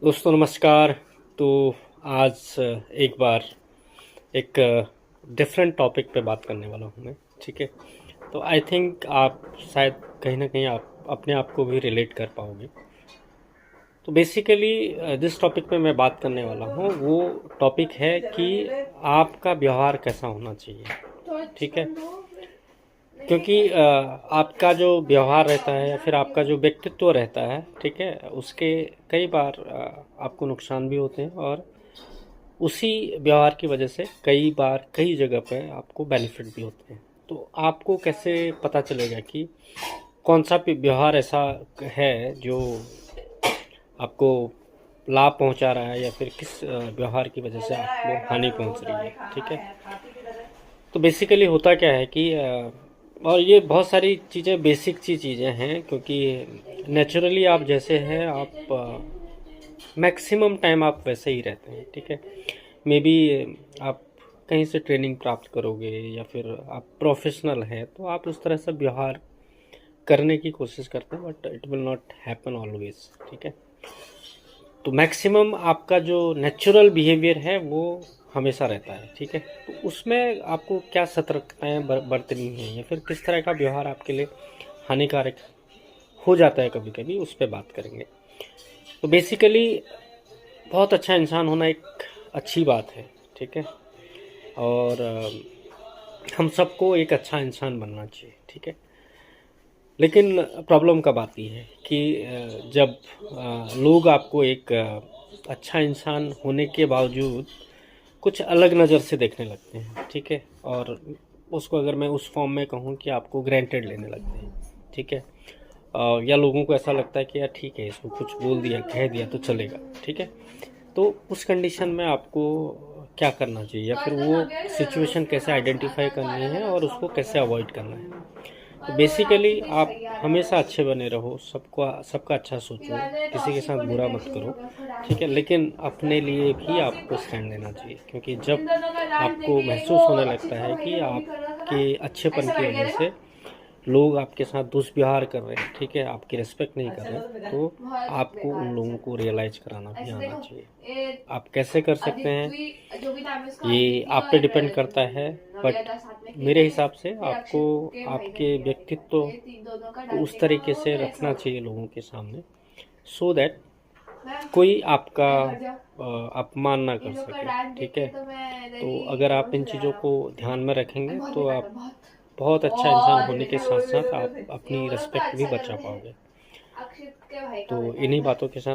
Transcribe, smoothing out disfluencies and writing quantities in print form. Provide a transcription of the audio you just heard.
दोस्तों नमस्कार। तो आज एक बार एक डिफरेंट टॉपिक पे बात करने वाला हूँ मैं। ठीक है। तो आई थिंक आप शायद कहीं ना कहीं आप अपने आप को भी रिलेट कर पाओगे। तो बेसिकली जिस टॉपिक पे मैं बात करने वाला हूँ वो टॉपिक है कि आपका व्यवहार कैसा होना चाहिए। ठीक है। क्योंकि आपका जो व्यवहार रहता है या फिर आपका जो व्यक्तित्व रहता है, ठीक है, उसके कई बार आपको नुकसान भी होते हैं और उसी व्यवहार की वजह से कई बार कई जगह पे आपको बेनिफिट भी होते हैं। तो आपको कैसे पता चलेगा कि कौन सा व्यवहार ऐसा है जो आपको लाभ पहुंचा रहा है या फिर किस व्यवहार की वजह से आपको हानि पहुंच रही है। ठीक है। तो बेसिकली होता क्या है कि और ये बहुत सारी चीज़ें बेसिक सी चीज़ें हैं, क्योंकि नेचुरली आप जैसे हैं आप मैक्सिमम टाइम आप वैसे ही रहते हैं। ठीक है। मे बी आप कहीं से ट्रेनिंग प्राप्त करोगे या फिर आप प्रोफेशनल हैं तो आप उस तरह से व्यवहार करने की कोशिश करते हैं, but it will not happen always. ठीक है। तो मैक्सिमम आपका जो नेचुरल बिहेवियर है वो हमेशा रहता है। ठीक है। तो उसमें आपको क्या सतर्कताएं बरतनी है या फिर किस तरह का व्यवहार आपके लिए हानिकारक हो जाता है कभी कभी, उस पर बात करेंगे। तो बेसिकली बहुत अच्छा इंसान होना एक अच्छी बात है। ठीक है। और हम सबको एक अच्छा इंसान बनना चाहिए। ठीक है। लेकिन प्रॉब्लम कब आती है कि जब लोग आपको एक अच्छा इंसान होने के बावजूद कुछ अलग नज़र से देखने लगते हैं। ठीक है। और उसको अगर मैं उस फॉर्म में कहूँ कि आपको ग्रांटेड लेने लगते हैं। ठीक है। या लोगों को ऐसा लगता है कि यार ठीक है, इसको कुछ बोल दिया कह दिया तो चलेगा। ठीक है। तो उस कंडीशन में आपको क्या करना चाहिए या फिर वो सिचुएशन कैसे आइडेंटिफाई करनी है और उसको कैसे अवॉइड करना है। तो बेसिकली आप हमेशा अच्छे बने रहो, सबको सबका अच्छा सोचो, किसी के साथ बुरा मत करो। ठीक है। लेकिन अपने लिए भी आपको स्टैंड लेना चाहिए, क्योंकि जब आपको महसूस होने लगता है कि आपके अच्छेपन की वजह से लोग आपके साथ दुष्व्यवहार कर रहे हैं, ठीक है, आपकी रिस्पेक्ट नहीं कर रहे हैं, तो आपको उन लोगों को रियलाइज कराना भी आना चाहिए। आप कैसे कर सकते हैं ये आप पे डिपेंड करता है, बट मेरे हिसाब से आपको आपके व्यक्तित्व को उस तरीके से रखना चाहिए लोगों के सामने, सो दैट कोई आपका अपमान ना कर सके। ठीक है। तो अगर आप इन चीज़ों को ध्यान में रखेंगे तो आप बहुत अच्छा इंसान होने के साथ साथ आप अपनी रिस्पेक्ट भी बचा पाओगे। तो इन्हीं बातों के साथ